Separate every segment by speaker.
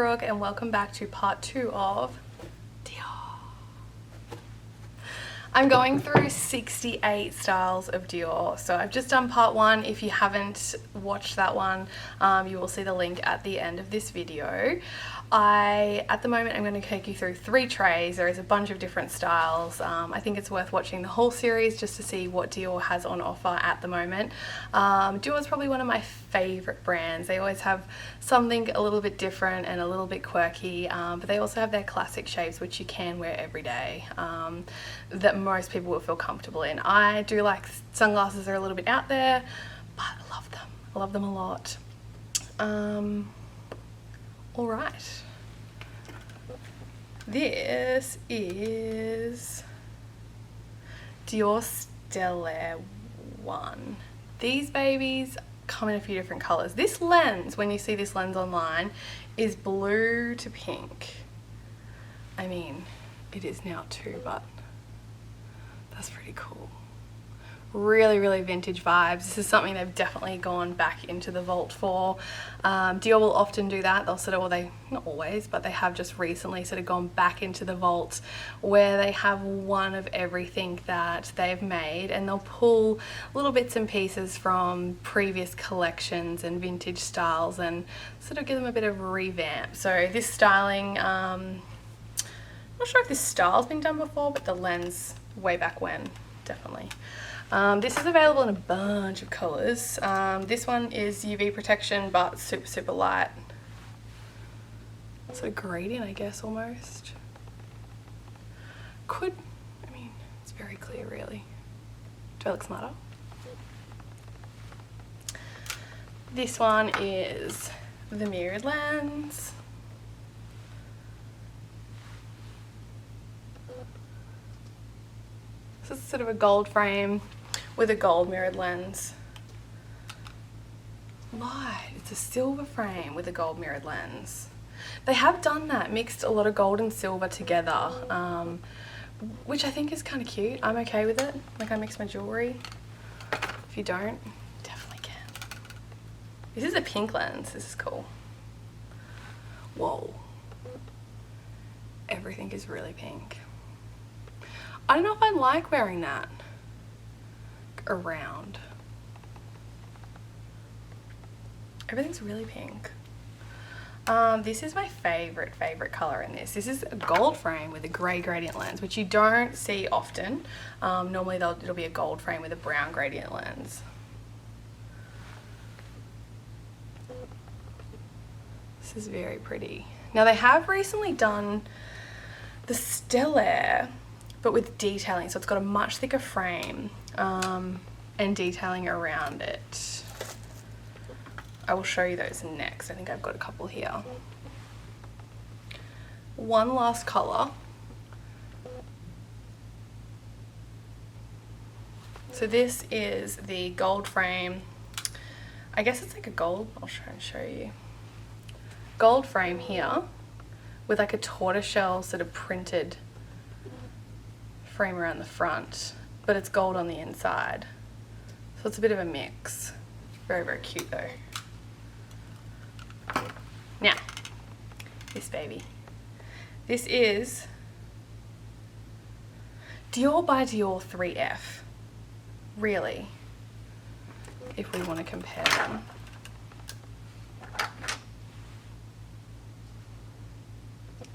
Speaker 1: Brooke and welcome back to part 2 of Dior. I'm going through 68 styles of Dior, so I've just done part 1. If you haven't watched that one, you will see the link at the end of this video. At the moment, I'm going to take you through 3 trays. There is a bunch of different styles. I think it's worth watching the whole series just to see what Dior has on offer at the moment. Dior is probably one of my favorite brands. They always have something a little bit different and a little bit quirky, but they also have their classic shapes which you can wear every day, that most people will feel comfortable in. I do like sunglasses that are a little bit out there, but I love them. I love them a lot. Alright, this is Dior Stellaire 1. These babies come in a few different colours. This lens, when you see this lens online, is blue to pink. I mean, it is now too, but that's pretty cool. Really vintage vibes. This is something they've definitely gone back into the vault for. Dior will often do that. They'll sort of, well, they, not always, but they have just recently sort of gone back into the vault where they have one of everything that they've made, and they'll pull little bits and pieces from previous collections and vintage styles and sort of give them a bit of a revamp. So this styling, I'm not sure if this style's been done before, but the lens way back when, definitely. This is available in a bunch of colours. This one is UV protection, but super light. Sort of gradient, I guess, almost. I mean, it's very clear, really. Do I look smarter? This one is the mirrored lens. So it's sort of a gold frame with a gold mirrored lens. Light, it's a silver frame with a gold mirrored lens. They have done that, mixed a lot of gold and silver together, which I think is kind of cute. I'm okay with it. Like, I mix my jewellery. If you don't, you definitely can. This is a pink lens. This is cool. Whoa. Everything is really pink. I don't know if I like wearing that around. Everything's really pink. This is my favorite color in this. This is a gold frame with a grey gradient lens, which you don't see often. Normally it'll be a gold frame with a brown gradient lens. This is very pretty. Now, they have recently done the Stellaire, but with detailing, so it's got a much thicker frame and detailing around it. I will show you those next. I think I've got a couple here. One last colour. So this is the gold frame. I guess it's like a gold, I'll try and show you. Gold frame here with like a tortoiseshell sort of printed frame around the front, but it's gold on the inside, so it's a bit of a mix. Very cute though. Now, this baby, this is Dior by Dior 3F. Really, if we want to compare them.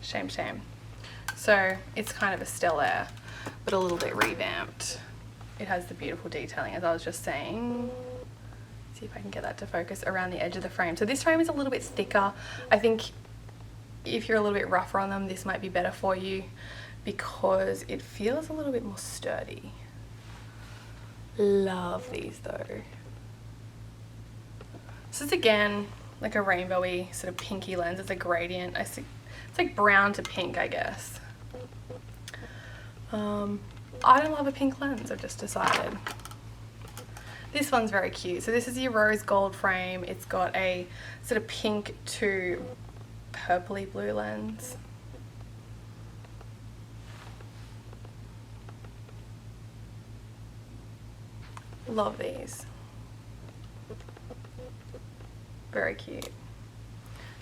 Speaker 1: Shame. So it's kind of a Stellaire, but a little bit revamped. It has the beautiful detailing, as I was just saying. See if I can get that to focus around the edge of the frame. So this frame is a little bit thicker. I think if you're a little bit rougher on them, this might be better for you because it feels a little bit more sturdy. Love these though. This is again like a rainbowy sort of pinky lens. It's a gradient. It's like brown to pink, I guess. I don't love a pink lens, I've just decided. This one's very cute. So this is your rose gold frame. It's got a sort of pink to purpley blue lens. Love these. Very cute.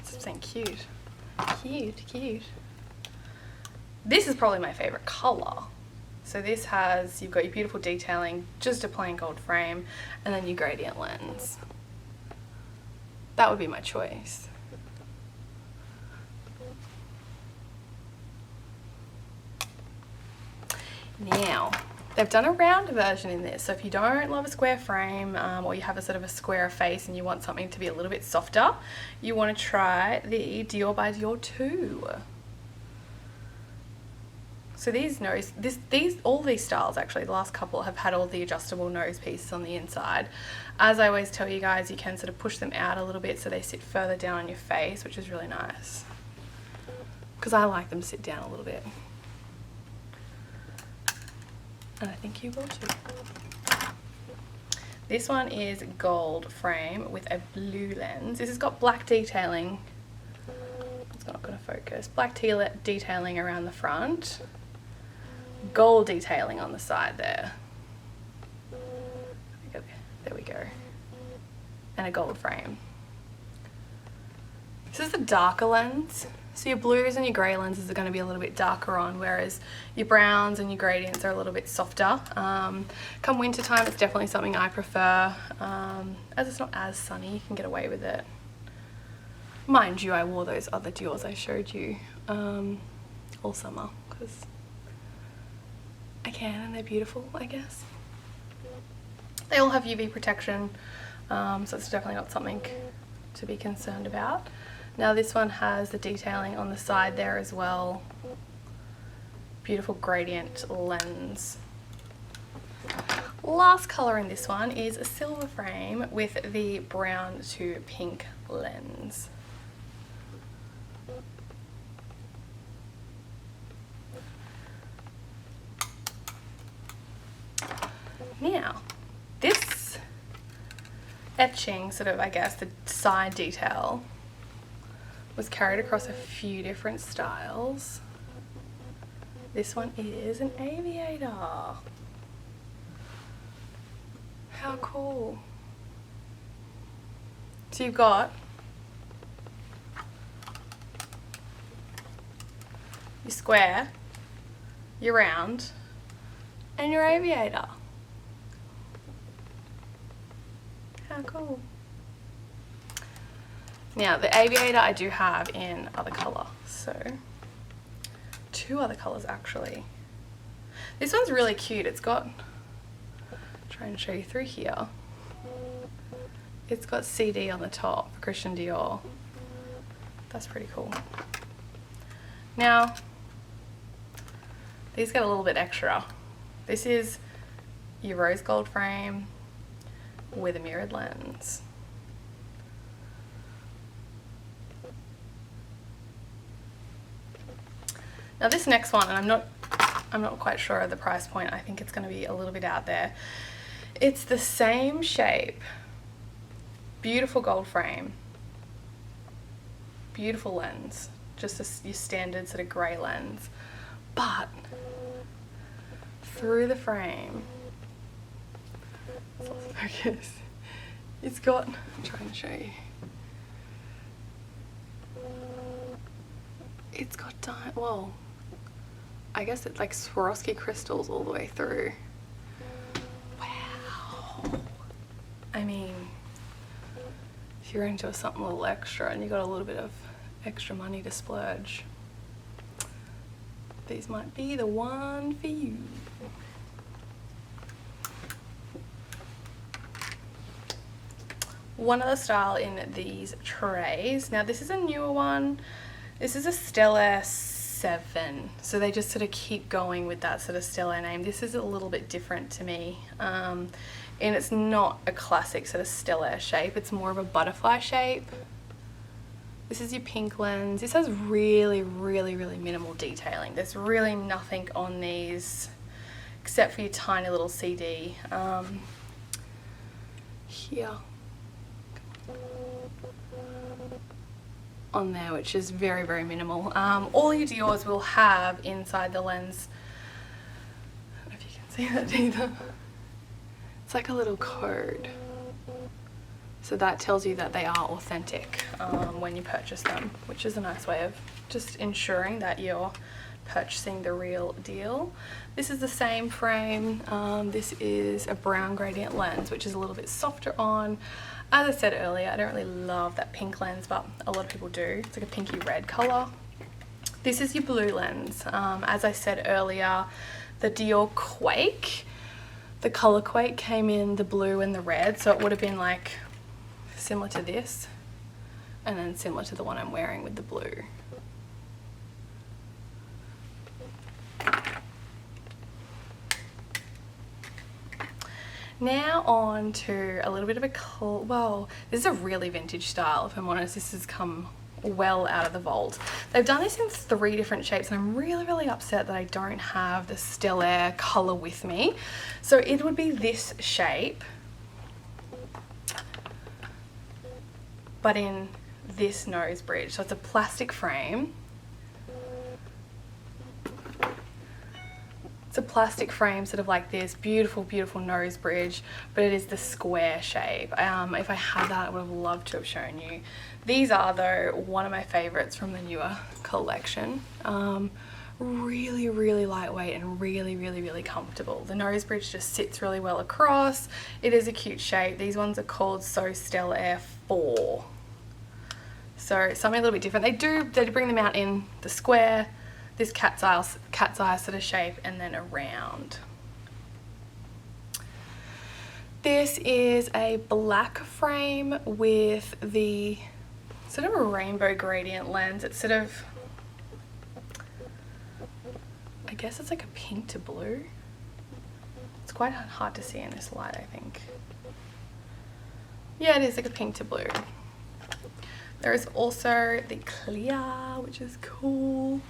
Speaker 1: Something cute. Cute, cute. This is probably my favorite color. So this has, you've got your beautiful detailing, just a plain gold frame, and then your gradient lens. That would be my choice. Now, they've done a round version in this, so if you don't love a square frame or you have a sort of a square face and you want something to be a little bit softer, you want to try the Dior by Dior 2. So all these styles actually, the last couple have had all the adjustable nose pieces on the inside. As I always tell you guys, you can sort of push them out a little bit so they sit further down on your face, which is really nice. Because I like them to sit down a little bit. And I think you will too. This one is gold frame with a blue lens. This has got black detailing. It's not going to focus. Black detailing around the front. Gold detailing on the side there. There we go. And a gold frame. This is the darker lens. So your blues and your grey lenses are going to be a little bit darker on, whereas your browns and your gradients are a little bit softer. Come winter time, it's definitely something I prefer. As it's not as sunny, you can get away with it. Mind you, I wore those other Diors I showed you all summer because I can, and they're beautiful, I guess. They all have UV protection, so it's definitely not something to be concerned about. Now this one has the detailing on the side there as well. Beautiful gradient lens. Last colour in this one is a silver frame with the brown to pink lens. Now, this etching, sort of, I guess, the side detail was carried across a few different styles. This one is an aviator. How cool. So you've got your square, your round, and your aviator. How cool. Now the aviator I do have in other colour, so 2 other colours actually. This one's really cute. It's got, try and show you through here. It's got CD on the top, Christian Dior. That's pretty cool. Now, these get a little bit extra. This is your rose gold frame with a mirrored lens. Now this next one, and I'm not quite sure of the price point. I think it's going to be a little bit out there. It's the same shape, beautiful gold frame, beautiful lens, just your standard sort of grey lens, but through the frame, it's lost focus. It's got, I'm trying to show you. It's got well, I guess it's like Swarovski crystals all the way through. Wow. I mean, if you're into something a little extra and you got a little bit of extra money to splurge, these might be the one for you. One other style in these trays. Now this is a newer one. This is a Stellaire 7. So they just sort of keep going with that sort of Stellaire name. This is a little bit different to me. And it's not a classic sort of Stellaire shape. It's more of a butterfly shape. This is your pink lens. This has really, really, really minimal detailing. There's really nothing on these except for your tiny little CD here on there, which is very, very minimal. All your Diors will have inside the lens, I don't know if you can see that either, it's like a little code. So that tells you that they are authentic when you purchase them, which is a nice way of just ensuring that you're purchasing the real deal. This is the same frame. This is a brown gradient lens, which is a little bit softer on. As I said earlier, I don't really love that pink lens, but a lot of people do. It's like a pinky red color. This is your blue lens. As I said earlier, the Dior Quake, the color Quake came in the blue and the red, so it would have been like similar to this, and then similar to the one I'm wearing with the blue. Now on to a little bit of a, well, this is a really vintage style, if I'm honest. This has come well out of the vault. They've done this in 3 different shapes, and I'm really upset that I don't have the Stellaire color with me. So it would be this shape, but in this nose bridge. So it's a plastic frame. It's a plastic frame, sort of like this, beautiful nose bridge, but it is the square shape. If I had that, I would have loved to have shown you. These are, though, one of my favorites from the newer collection. Really lightweight and really comfortable. The nose bridge just sits really well across. It is a cute shape. These ones are called So Stellaire 4. So something a little bit different. They do bring them out in the square, this cat's eye sort of shape, and then a round. This is a black frame with the sort of a rainbow gradient lens. It's sort of, I guess it's like a pink to blue. It's quite hard to see in this light, I think. Yeah, it is like a pink to blue. There is also the clear, which is cool.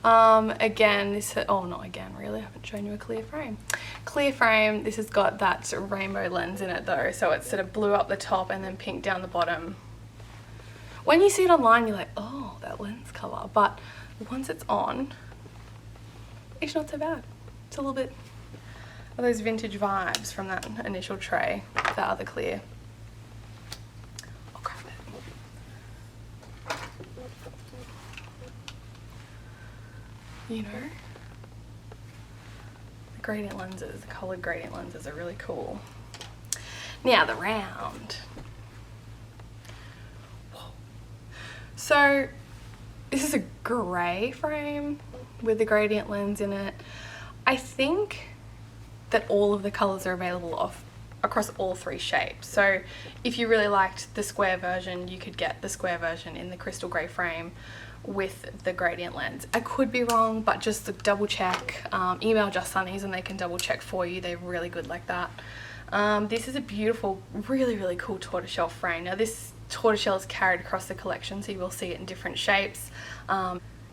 Speaker 1: Again, this, oh, not again, really, I haven't shown you a clear frame. Clear frame, this has got that rainbow lens in it though, so it's sort of blue up the top and then pink down the bottom. When you see it online, you're like, oh, that lens color, but once it's on, it's not so bad. It's a little bit of those vintage vibes from that initial tray, that other clear. I'll grab it. You know, the gradient lenses, the colored gradient lenses are really cool. Now the round. Whoa. So this is a grey frame with the gradient lens in it. I think that all of the colors are available across all 3 shapes. So if you really liked the square version, you could get the square version in the crystal grey frame with the gradient lens. I could be wrong, but just to double check, email Just Sunnies and they can double check for you. They're really good like that. This is a beautiful, really cool tortoiseshell frame. Now this tortoiseshell is carried across the collection, so you will see it in different shapes.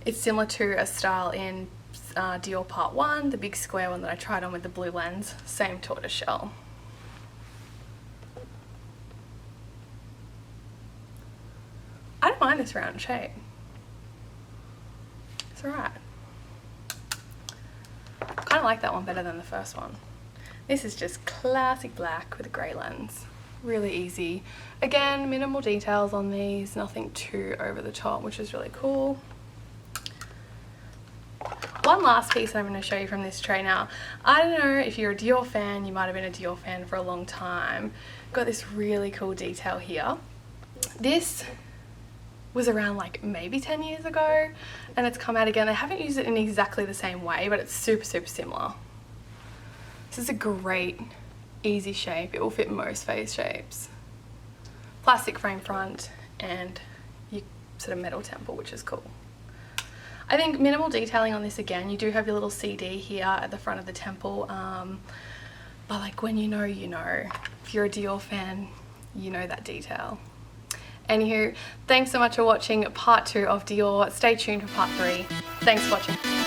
Speaker 1: It's similar to a style in Dior Part 1, the big square one that I tried on with the blue lens, same tortoiseshell. I don't mind this round shape. It's alright. I kind of like that one better than the first one. This is just classic black with a grey lens. Really easy. Again, minimal details on these, nothing too over the top, which is really cool. One last piece I'm going to show you from this tray now. I don't know if you're a Dior fan, you might have been a Dior fan for a long time. Got this really cool detail here. This was around like maybe 10 years ago and it's come out again. They haven't used it in exactly the same way, but it's super similar. This is a great easy shape. It will fit most face shapes. Plastic frame front and your sort of metal temple, which is cool. I think minimal detailing on this again. You do have your little CD here at the front of the temple, but like when you know, you know. If you're a Dior fan, you know that detail. Anywho, thanks so much for watching part 2 of Dior. Stay tuned for part 3. Thanks for watching.